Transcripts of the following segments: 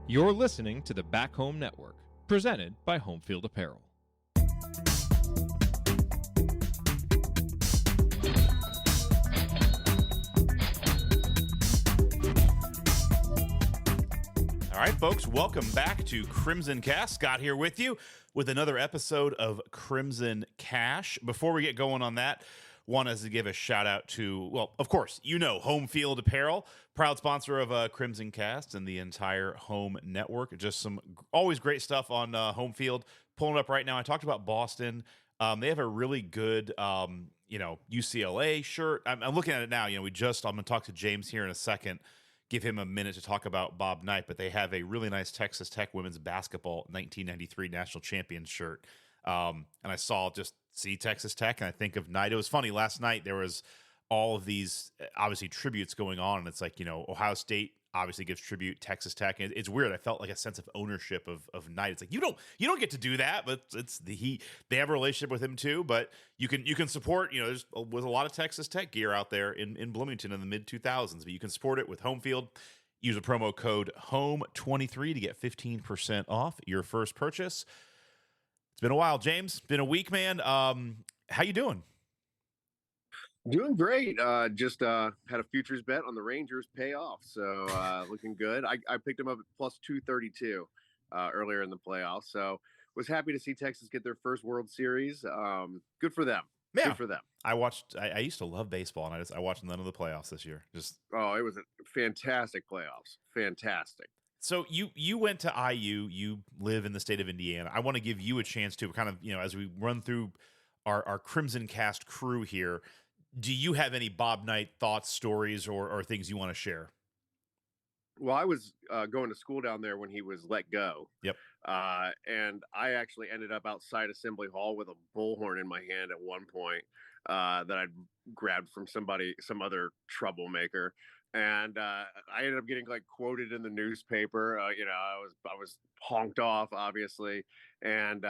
You're listening to the Back Home Network, presented by Homefield Apparel. All right, folks, welcome back to CrimsonCASH. Scott here with you with another episode of CrimsonCASH. Before we get going on that, want us to give a shout out to, well, of course, you know, Homefield Apparel, proud sponsor of CrimsonCASH and the entire home network. Just some always great stuff on Homefield. Pulling up right now, I talked about Boston. They have a really good, UCLA shirt. I'm looking at it now. I'm going to talk to James here in a second, give him a minute to talk about Bob Knight, but they have a really nice Texas Tech women's basketball 1993 national champion shirt. And I see Texas Tech, and I think of Knight. It was funny, last night there was all of these, obviously, tributes going on, and it's like, Ohio State obviously gives tribute, Texas Tech, and it's weird. I felt like a sense of ownership of Knight. It's like, you don't get to do that, but they have a relationship with him too, but you can support, there's was a lot of Texas Tech gear out there in Bloomington in the mid-2000s, but you can support it with Homefield. Use a promo code HOME23 to get 15% off your first purchase. It's been a while, James. Been a week, man. How you doing? Doing great. Just had a futures bet on the Rangers pay off, so looking good. I picked them up at plus 232 earlier in the playoffs, so was happy to see Texas get their first World Series. Good for them. Yeah. Good for them. I used to love baseball, and I watched none of the playoffs this year. It was a fantastic playoffs. Fantastic. So you went to IU, you live in the state of Indiana. I want to give you a chance to kind of, as we run through our CrimsonCASH crew here, do you have any Bob Knight thoughts, stories, or things you want to share? Well, I was going to school down there when he was let go. Yep. And I actually ended up outside Assembly Hall with a bullhorn in my hand at one point that I'd grabbed from some other troublemaker. And I ended up getting quoted in the newspaper. I was honked off, obviously, and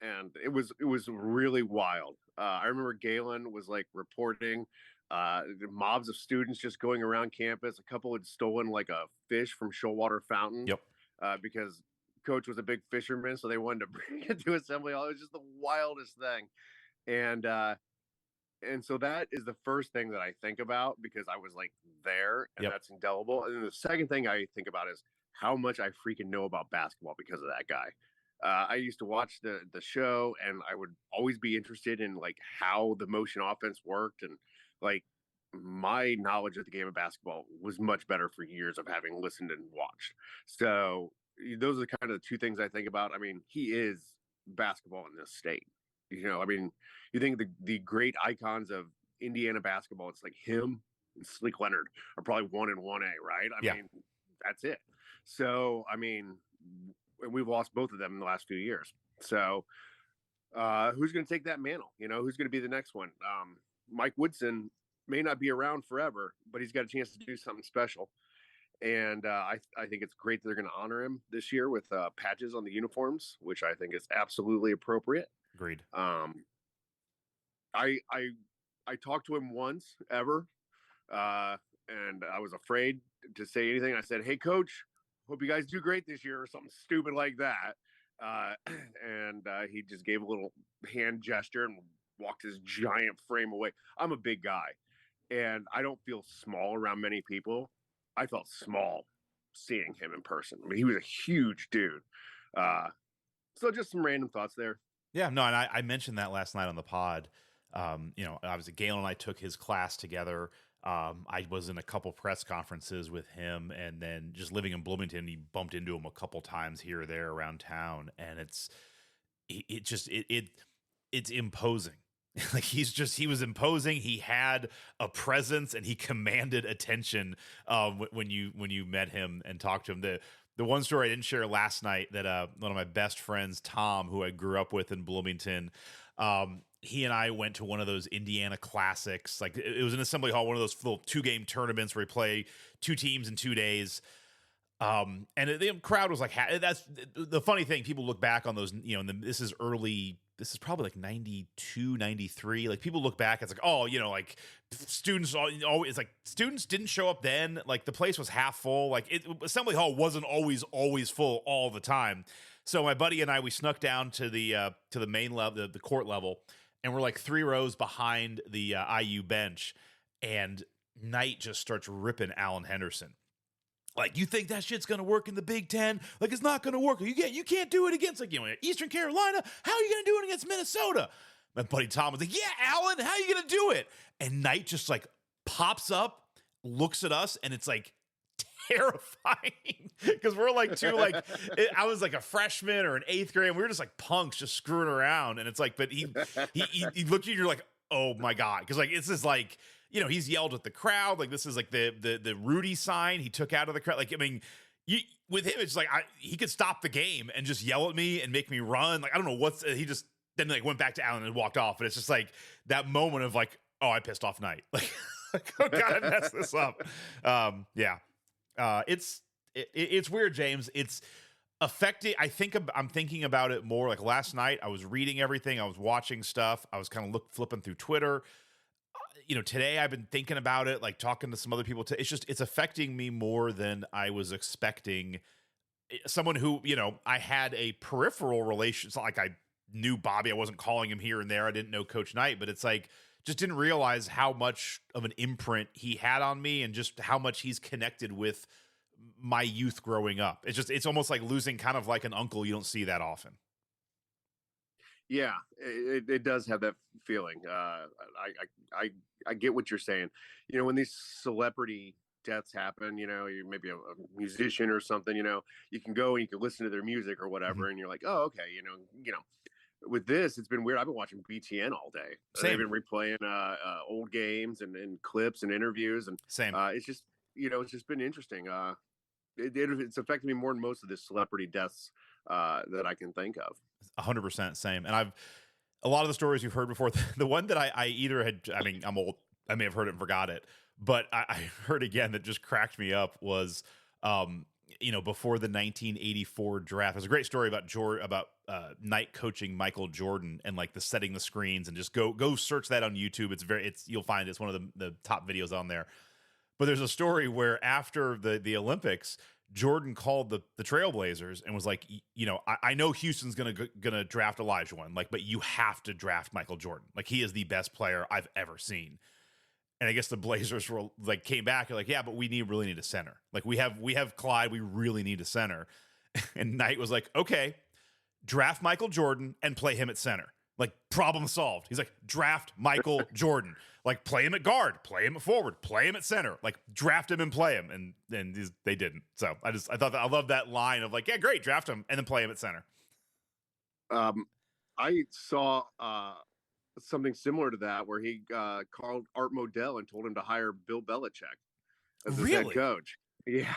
it was really wild. I remember Galen was reporting mobs of students just going around campus. A couple had stolen a fish from Shoalwater Fountain. Yep. Because coach was a big fisherman, so they wanted to bring it to Assembly Hall. It was just the wildest thing, and so that is the first thing that I think about because I was there, and that's indelible. And then the second thing I think about is how much I freaking know about basketball because of that guy. I used to watch the show, and I would always be interested in how the motion offense worked, and my knowledge of the game of basketball was much better for years of having listened and watched. So those are kind of the two things I think about. I mean, he is basketball in this state. You think the great icons of Indiana basketball, it's him and Sleek Leonard are probably 1 and 1A, right? I mean, that's it. So, we've lost both of them in the last few years. So, who's going to take that mantle? Who's going to be the next one? Mike Woodson may not be around forever, but he's got a chance to do something special. And I think it's great that they're going to honor him this year with patches on the uniforms, which I think is absolutely appropriate. Agreed. I talked to him once ever, and I was afraid to say anything. I said, "Hey, coach, hope you guys do great this year," or something stupid like that. And he just gave a little hand gesture and walked his giant frame away. I'm a big guy, and I don't feel small around many people. I felt small seeing him in person. He was a huge dude. So just some random thoughts there. Yeah, no, and I mentioned that last night on the pod. Obviously Galen and I took his class together. I was in a couple press conferences with him, and then just living in Bloomington, he bumped into him a couple times here or there around town, and it's imposing. He was imposing. He had a presence, and he commanded attention when you met him and talked to him. The one story I didn't share last night that one of my best friends, Tom, who I grew up with in Bloomington, he and I went to one of those Indiana Classics. It was in Assembly Hall, one of those little 2-game tournaments where you play 2 teams in 2 days. And the crowd was that's the funny thing. People look back on those, this is early this is probably like 92, 93. Like people look back, it's like, oh, you know, like students always like students didn't show up then. Like the place was half full. Like Assembly Hall wasn't always full all the time. So my buddy and I, we snuck down to the main level, the court level, and we're like 3 rows behind the IU bench, and Knight just starts ripping Alan Henderson. Like, you think that shit's gonna work in the Big Ten? Like, it's not gonna work. You can't do it against, like, you know, Eastern Carolina. How are you gonna do it against Minnesota? My buddy Tom was like, yeah, Alan, how are you gonna do it? And Knight just like pops up, looks at us, and it's like terrifying because we're like I was like a freshman or an 8th grade, and we were just like punks just screwing around. And it's like, but he looked at you, you're like, oh my God. Because like, it's just like, you know, he's yelled at the crowd. Like, this is like the Rudy sign he took out of the crowd. Like, I mean, with him, it's like he could stop the game and just yell at me and make me run. Like, I don't know he just then like went back to Allen and walked off. But it's just like that moment of like, oh, I pissed off Knight. Like, oh God, I messed this up. Yeah. It's weird, James. It's affecting. I'm thinking about it more. Like last night, I was reading everything. I was watching stuff. I was kind of flipping through Twitter. You know, today I've been thinking about it, like talking to some other people. It's affecting me more than I was expecting. Someone who, you know, I had a peripheral relation. It's not like I knew Bobby. I wasn't calling him here and there. I didn't know Coach Knight, but it's like, just didn't realize how much of an imprint he had on me and just how much he's connected with my youth growing up. It's almost like losing kind of like an uncle you don't see that often. Yeah, it does have that feeling. I get what you're saying. You know, when these celebrity deaths happen, you know, you're maybe a musician or something, you know, you can go and you can listen to their music or whatever, Mm-hmm. and you're like, oh, okay, you know. With this, it's been weird. I've been watching BTN all day. Same. They've been replaying old games and clips and interviews, and Same. It's just, you know, it's just been interesting. It's affected me more than most of the celebrity deaths that I can think of. 100% same. And a lot of the stories you've heard before, the one that I either had, I mean, I'm old, I may have heard it and forgot it, but I heard again that just cracked me up was, you know, before the 1984 draft. There's a great story about Knight coaching Michael Jordan and like the setting the screens, and just go search that on YouTube. You'll find it's one of the top videos on there. But there's a story where after the Olympics, Jordan called the Trailblazers and was like, you know, I know Houston's gonna draft Olajuwon, like, but you have to draft Michael Jordan. Like, he is the best player I've ever seen. And I guess the Blazers were like, came back and like, yeah, but we really need a center. Like, we have Clyde, we really need a center. And Knight was like, okay, draft Michael Jordan and play him at center. Like, problem solved. He's like, draft Michael Jordan. Like, play him at guard, play him at forward, play him at center. Like, draft him and play him. And they didn't. So I thought I love that line of like, yeah, great, draft him and then play him at center. I saw something similar to that where he called Art Modell and told him to hire Bill Belichick as his head coach. Yeah.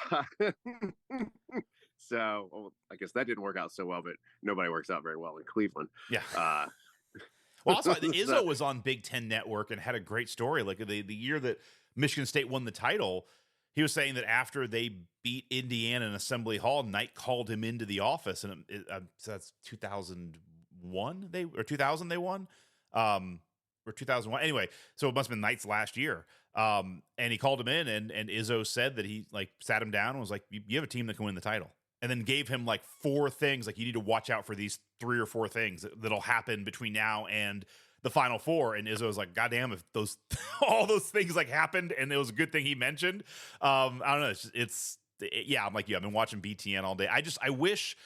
So I guess that didn't work out so well, but nobody works out very well in Cleveland. Yeah. Well, also, Izzo was on Big Ten Network and had a great story. Like the year that Michigan State won the title, he was saying that after they beat Indiana in Assembly Hall, Knight called him into the office, and so that's 2001 or 2000 they won, or 2001. Anyway, so it must have been Knight's last year. And he called him in, and Izzo said that he like sat him down and was like, "You have a team that can win the title." And then gave him like 4 things, like, you need to watch out for these 3 or 4 things that'll happen between now and the Final Four. And Izzo was like, goddamn, if all those things like happened, and it was a good thing he mentioned. I don't know. Yeah, I'm like you. I've been watching BTN all day. I wish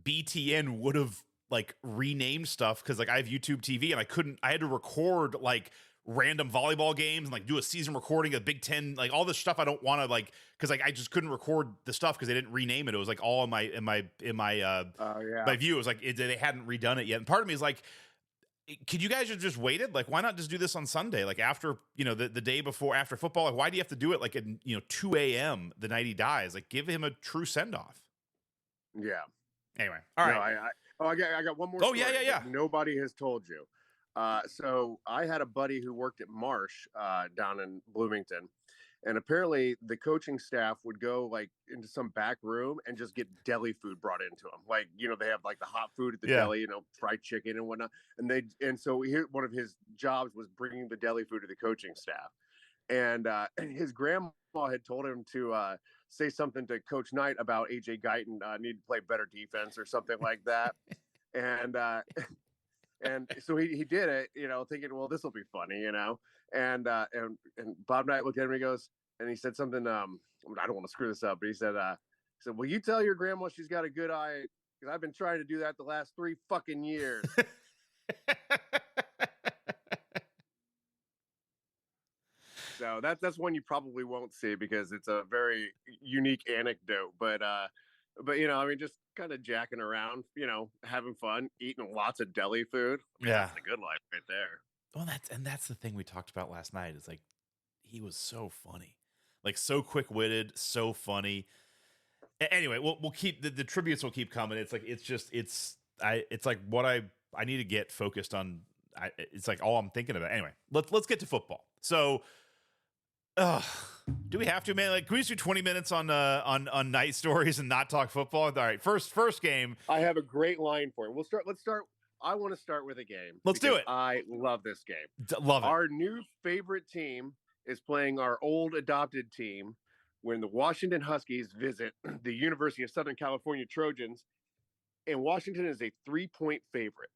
BTN would have like renamed stuff, because like I have YouTube TV and I had to record like random volleyball games and like do a season recording of Big Ten, like all this stuff I don't want to like, because like I just couldn't record the stuff because they didn't rename it. It was like all in my view. It was like they hadn't redone it yet. And part of me is like, could you guys have just waited? Like, why not just do this on Sunday? Like after, you know, the day before, after football, like why do you have to do it like at, you know, 2 a.m. the night he dies? Like, give him a true send off. Yeah. Anyway. All right. I got one more. Oh, yeah. Nobody has told you. So I had a buddy who worked at Marsh down in Bloomington, And apparently the coaching staff would go like into some back room and just get deli food brought into them. Like, they have like the hot food at the deli, fried chicken and whatnot. And so one of his jobs was bringing the deli food to the coaching staff. And his grandma had told him to say something to Coach Knight about AJ Guyton need to play better defense or something like that. And so he did it, thinking, well, this will be funny, And Bob Knight looked at him and he goes, and he said something. I don't want to screw this up, but he said, "Will you tell your grandma she's got a good eye? Because I've been trying to do that the last 3 fucking years." So that's one you probably won't see because it's a very unique anecdote. But just kind of jacking around, having fun, eating lots of deli food. That's the good life right there. Well, that's the thing we talked about last night. Is like he was so funny, like so quick-witted, so funny. Anyway, we'll keep the tributes will keep coming. It's like it's like what I need to get focused on. It's like all I'm thinking about. Anyway, let's get to football. So. Do we have to, man? Like, can we just do 20 minutes on night stories and not talk football? All right, first game. I have a great line for it. Let's start. I want to start with a game. Let's do it. I love this game. Love it. Our new favorite team is playing our old adopted team when the Washington Huskies visit the University of Southern California Trojans, and Washington is a 3-point favorite.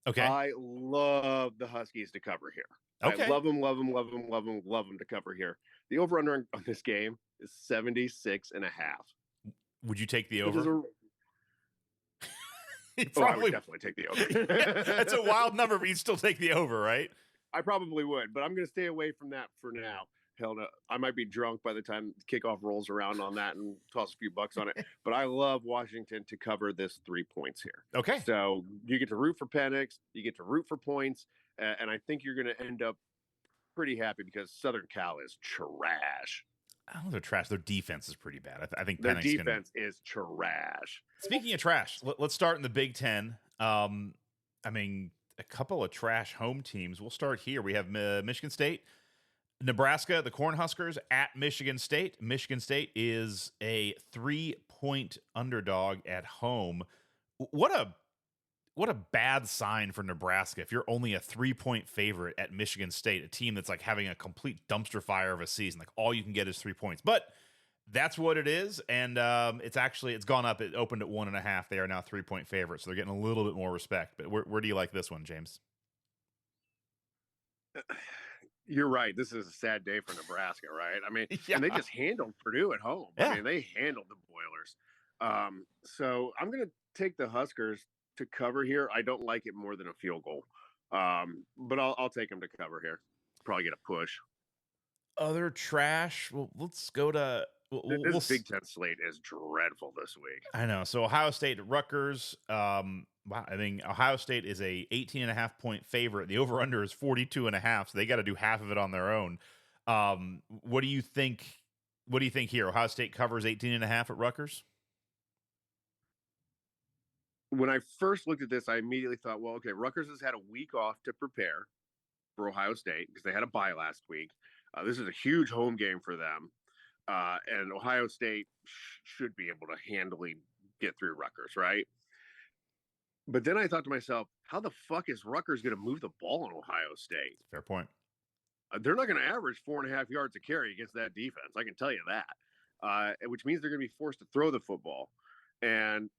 Okay. I love the Huskies to cover here. Okay. I love them to cover here. The over-under on this game is 76.5. Would you take the over? I would definitely take the over. That's a wild number, but you'd still take the over, right? I probably would, but I'm going to stay away from that for now. Hell no, I might be drunk by the time kickoff rolls around on that and toss a few bucks on it. But I love Washington to cover this 3 points here. Okay. So you get to root for Penix, you get to root for points, and I think you're going to end up pretty happy because Southern Cal is trash. I don't know, they're trash. Their defense is pretty bad. I think their defense is trash. Speaking of trash, let's start in the Big Ten. I mean, a couple of trash home teams. We'll start here. We have Michigan State. Nebraska, the Cornhuskers at Michigan State. Michigan State is a 3-point underdog at home. What a bad sign for Nebraska if you're only a 3-point favorite at Michigan State, a team that's like having a complete dumpster fire of a season. Like all you can get is 3 points. But that's what it is, and it's gone up. It opened at 1.5. They are now 3-point favorites, so they're getting a little bit more respect. But where do you like this one, James? You're right. This is a sad day for Nebraska, right? I mean, and they just handled Purdue at home. Yeah. I mean, they handled the Boilers. So I'm going to take the Huskers to cover here. I don't like it more than a field goal, but I'll take them to cover here. Probably get a push. Other trash. Well, let's go to. This Big Ten slate is dreadful this week. I know. So Ohio State at Rutgers. Wow, I think Ohio State is a 18.5 point favorite. The over under is 42.5, so they got to do half of it on their own. What do you think? What do you think here? Ohio State covers 18.5 at Rutgers. When I first looked at this, I immediately thought, well, okay, Rutgers has had a week off to prepare for Ohio State because they had a bye last week. This is a huge home game for them. And Ohio State should be able to handily get through Rutgers, right? But then I thought to myself, how the fuck is Rutgers going to move the ball on Ohio State? Fair point. They're not going to average 4.5 yards a carry against that defense. I can tell you that, which means they're going to be forced to throw the football. And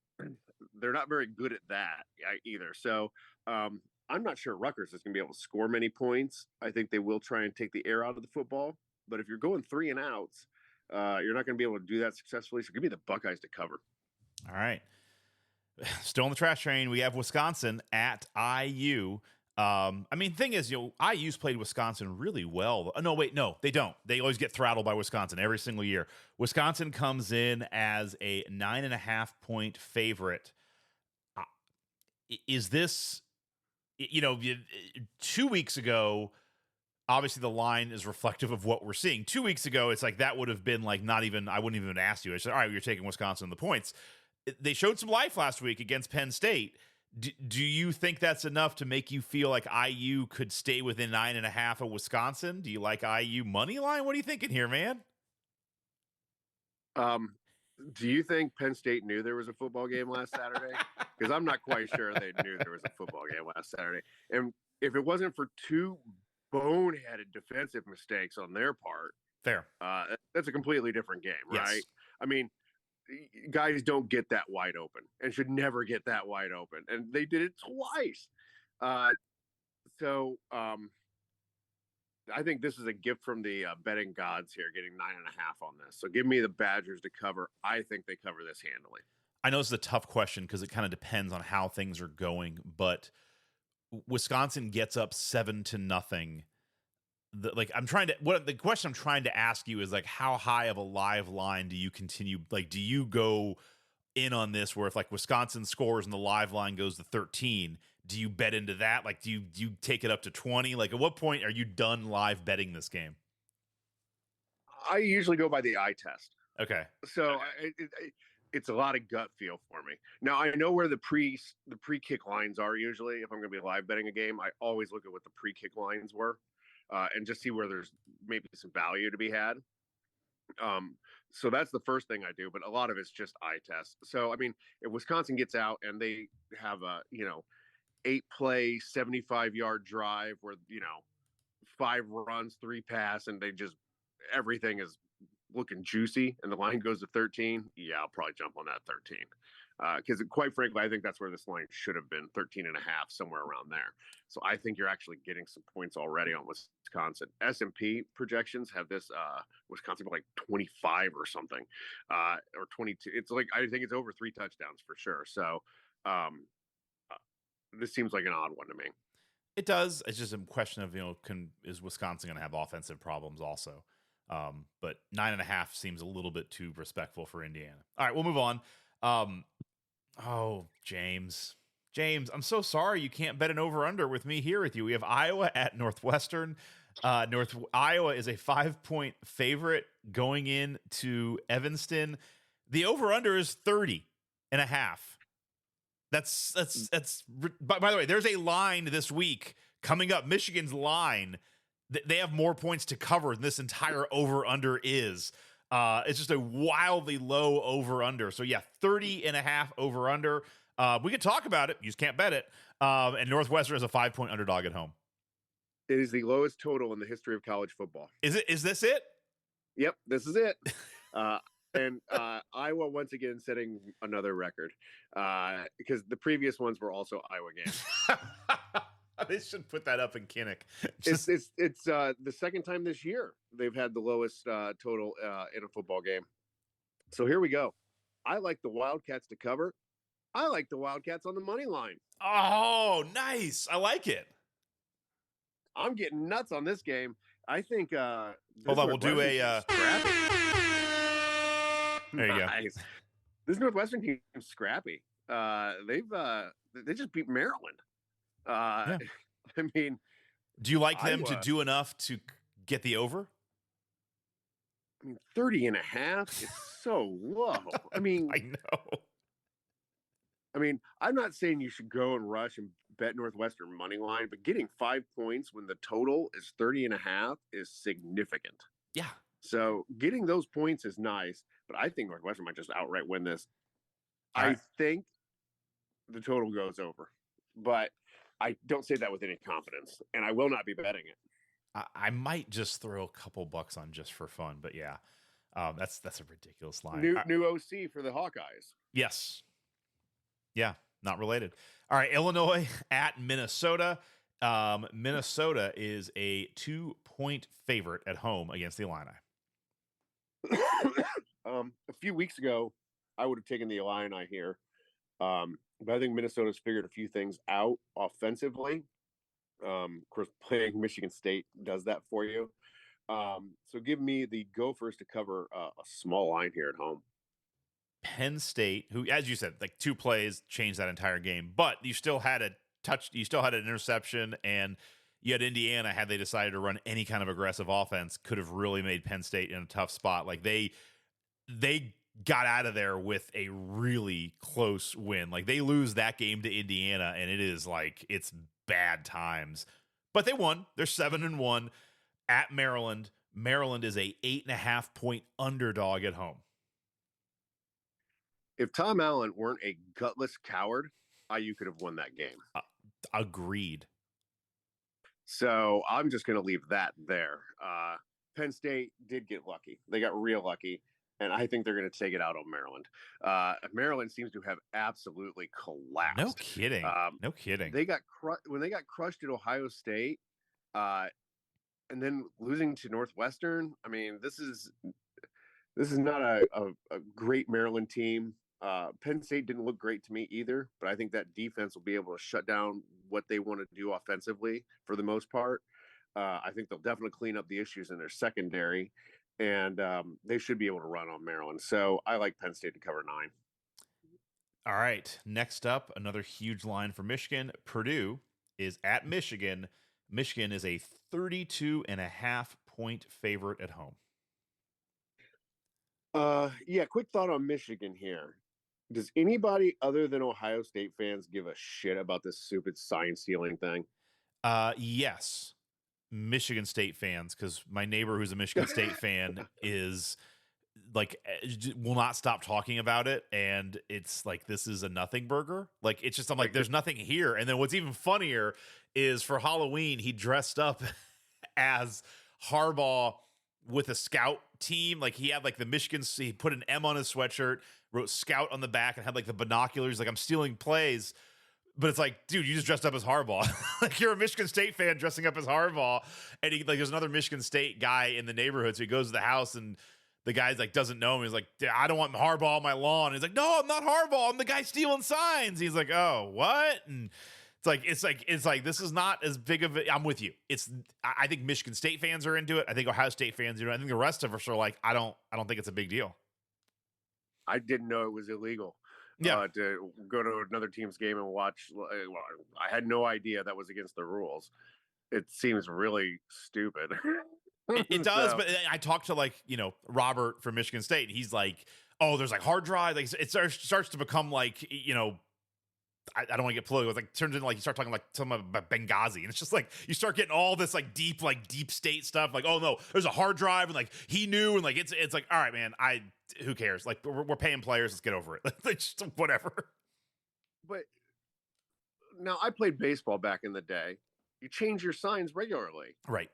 they're not very good at that either. So I'm not sure Rutgers is going to be able to score many points. I think they will try and take the air out of the football. But if you're going 3 and outs, you're not going to be able to do that successfully. So give me the Buckeyes to cover. All right. Still on the trash train, we have Wisconsin at IU. I mean, thing is, IU's played Wisconsin really well. No, they don't. They always get throttled by Wisconsin every single year. Wisconsin comes in as a 9.5 point favorite. Is this, 2 weeks ago, obviously the line is reflective of what we're seeing. 2 weeks ago, it's like that would have been like I wouldn't even ask you. I said, all right, you're taking Wisconsin the points. They showed some life last week against Penn State. Do you think that's enough to make you feel like IU could stay within 9.5 of Wisconsin? Do you like IU money line? What are you thinking here, man? Do you think Penn State knew there was a football game last Saturday? Because I'm not quite sure they knew there was a football game last Saturday. And if it wasn't for two boneheaded defensive mistakes on their part, fair. That's a completely different game, right? Yes. I mean, guys don't get that wide open and should never get that wide open. And they did it twice. So I think this is a gift from the betting gods here, getting 9.5 on this. So give me the Badgers to cover. I think they cover this handily. I know it's a tough question because it kind of depends on how things are going, but Wisconsin gets up 7-0. The question I'm trying to ask you is like, how high of a live line do you continue? Like, do you go in on this where if like Wisconsin scores and the live line goes to 13, do you bet into that? Like, do you take it up to 20? Like, at what point are you done live betting this game? I usually go by the eye test. Okay. So it's a lot of gut feel for me. Now I know where the pre-kick lines are usually. If I'm going to be live betting a game, I always look at what the pre-kick lines were, and just see where there's maybe some value to be had. So that's the first thing I do, but a lot of it's just eye test. So I mean, if Wisconsin gets out and they have a 8-play 75-yard drive where 5 runs, 3 pass, and everything is looking juicy and the line goes to 13, yeah, I'll probably jump on that 13. Because quite frankly, I think that's where this line should have been, 13.5, somewhere around there. So I think you're actually getting some points already on Wisconsin. S&P projections have this Wisconsin like 25 or something, or 22. It's like, I think it's over 3 touchdowns for sure. So this seems like an odd one to me. It does. It's just a question of, is Wisconsin going to have offensive problems also? But 9.5 seems a little bit too respectful for Indiana. All right, we'll move on. James, I'm so sorry you can't bet an over-under with me here with you. We have Iowa at Northwestern. Iowa is a 5-point favorite going into Evanston. The over-under is 30.5. That's by the way, there's a line this week coming up. Michigan's line, they have more points to cover than this entire over-under is. It's just a wildly low over-under. So yeah, 30.5 over-under. We can talk about it. You just can't bet it. And Northwestern is a 5-point underdog at home. It is the lowest total in the history of college football. Is this it? Yep, this is it. And Iowa once again setting another record, because the previous ones were also Iowa games. They should put that up in Kinnick. It's the second time this year they've had the lowest total in a football game. So here we go. I like the Wildcats to cover. I like the Wildcats on the money line. Oh, nice. I like it. I'm getting nuts on this game. I think. Hold on, we'll do a. There you go. This Northwestern team is scrappy. They just beat Maryland. Yeah. I mean, do you like them to do enough to get the over? I mean, 30.5 is so low. I mean, I know. I mean, I'm not saying you should go and rush and bet Northwestern money line, but getting 5 points when the total is 30.5 is significant. Yeah. So getting those points is nice, but I think Northwestern might just outright win this. Right. I think the total goes over, but I don't say that with any confidence, and I will not be betting it. I might just throw a couple bucks on just for fun, but yeah, that's a ridiculous line. New OC for the Hawkeyes. Yes. Yeah, not related. All right, Illinois at Minnesota. Minnesota is a 2-point favorite at home against the Illini. A few weeks ago, I would have taken the Illini here, but I think Minnesota's figured a few things out offensively. Of course, playing Michigan State does that for you. So give me the Gophers to cover a small line here at home. Penn State, who, as you said, like 2 plays changed that entire game, but you still had an interception, and you had Indiana, had they decided to run any kind of aggressive offense, could have really made Penn State in a tough spot. Like they got out of there with a really close win. Like they lose that game to Indiana, and it's bad times. But they won. They're 7-1 at Maryland. Maryland is a 8.5-point underdog at home. If Tom Allen weren't a gutless coward, IU could have won that game. Agreed. So I'm just going to leave that there. Penn State did get lucky. They got real lucky, and I think they're going to take it out on Maryland. Maryland seems to have absolutely collapsed. No kidding. No kidding. They got when they got crushed at Ohio State, and then losing to Northwestern. I mean, this is not a great Maryland team. Penn State didn't look great to me either, but I think that defense will be able to shut down what they want to do offensively for the most part. I think they'll definitely clean up the issues in their secondary, and they should be able to run on Maryland. So I like Penn State to cover 9. All right. Next up, another huge line for Michigan. Purdue is at Michigan. Michigan is a 32.5-point favorite at home. Yeah, quick thought on Michigan here. Does anybody other than Ohio State fans give a shit about this stupid sign stealing thing? Yes. Michigan State fans, because my neighbor who's a Michigan State fan is like will not stop talking about it, and it's like this is a nothing burger. Like it's just I'm like there's nothing here. And then what's even funnier is for Halloween he dressed up as Harbaugh with a scout team. Like he had like the Michigan, he put an M on his sweatshirt, wrote scout on the back, and had like the binoculars. Like I'm stealing plays. But it's like, dude, you just dressed up as Harbaugh. Like you're a Michigan State fan dressing up as Harbaugh. And he like there's another Michigan State guy in the neighborhood. So he goes to the house and the guy's like doesn't know him. He's like, I don't want Harbaugh on my lawn. And he's like, no, I'm not Harbaugh. I'm the guy stealing signs. He's like, oh, what? And it's like this is not as big of a, I'm with you. I think Michigan State fans are into it. I think Ohio State fans are into it. I think the rest of us are like, I don't think it's a big deal. I didn't know it was illegal. Yeah. To go to another team's game and watch. I had no idea that was against the rules. It seems really stupid. It does, but I talked to like, Robert from Michigan State. And he's like, oh, there's like hard drive. Like it starts to become like, I don't want to get political. It's like turns into like you start talking like something about Benghazi, and it's just like you start getting all this like deep state stuff. Like, oh no, there's a hard drive, and like he knew, and like it's like, all right, man, who cares? Like we're paying players, let's get over it. It's just whatever. But now I played baseball back in the day. You change your signs regularly, right?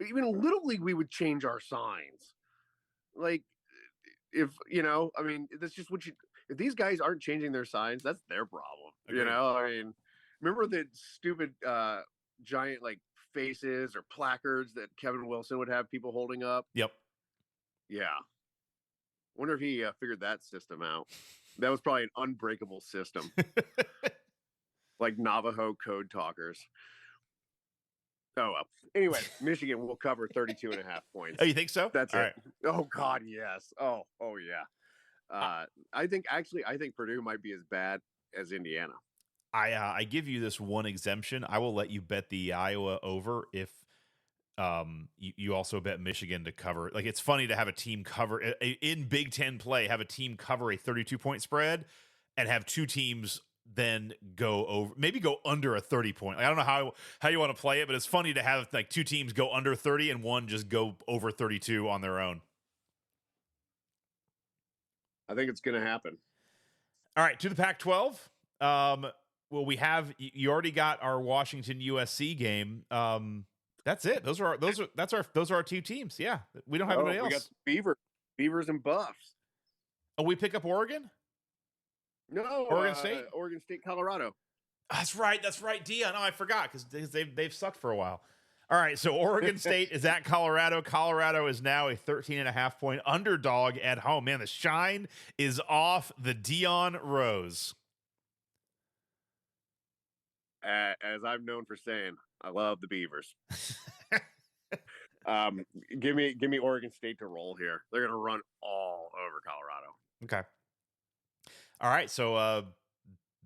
Even in Little League, we would change our signs. Like if I mean, that's just what you. If these guys aren't changing their signs, that's their problem. Agreed. I mean, remember the stupid giant like faces or placards that Kevin Wilson would have people holding up? Yep. Yeah. Wonder if he figured that system out. That was probably an unbreakable system. Like Navajo code talkers. Oh, well. Anyway, Michigan will cover 32.5 points. Oh, you think so? That's all it. Right. Oh, God, yes. Oh, yeah. I think Purdue might be as bad as Indiana. I give you this one exemption. I will let you bet the Iowa over if you also bet Michigan to cover. Like it's funny to have a team cover in Big Ten play, have a team cover a 32-point spread, and have two teams then go under a 30-point. Like, I don't know how you want to play it, but it's funny to have like two teams go under 30 and one just go over 32 on their own. I think it's going to happen. All right, to the Pac-12. Well, we have you already got our Washington USC game. That's it. Those are our two teams. Yeah, we don't have anybody else. We got Beavers and Buffs. Oh, we pick up Oregon. No, Oregon State, Oregon State, Colorado. That's right, Dia. No, I forgot because they've sucked for a while. All right, so Oregon State is at Colorado. Colorado is now a 13.5-point underdog at home. Man, the shine is off the Dion Rose. As I'm known for saying, I love the Beavers. Give me Oregon State to roll here. They're going to run all over Colorado. Okay. All right, so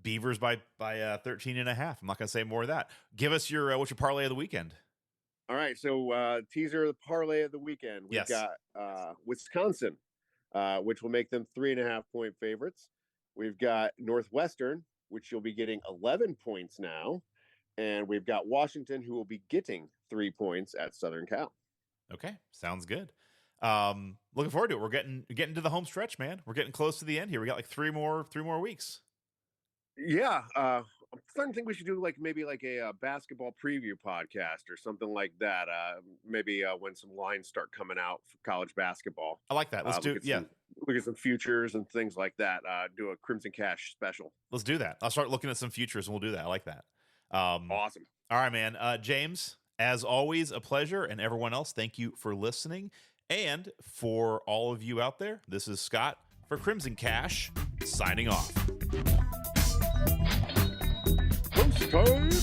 Beavers by 13.5. I'm not going to say more of that. Give us your what's your parlay of the weekend? All right, so teaser of the parlay of the weekend. We've got Wisconsin, which will make them 3.5-point favorites. We've got Northwestern, which you'll be getting 11 points now. And we've got Washington, who will be getting 3 points at Southern Cal. Okay, sounds good. Looking forward to it. We're getting to the home stretch, man. We're getting close to the end here. We got like three more weeks. Yeah, I'm starting to think we should do maybe a basketball preview podcast or something like that. Maybe when some lines start coming out for college basketball. I like that. Let's do it. Yeah. Look at some futures and things like that. Do a CrimsonCASH special. Let's do that. I'll start looking at some futures and we'll do that. I like that. Awesome. All right, man. James, as always, a pleasure. And everyone else, thank you for listening. And for all of you out there, this is Scott for CrimsonCASH signing off. Postcard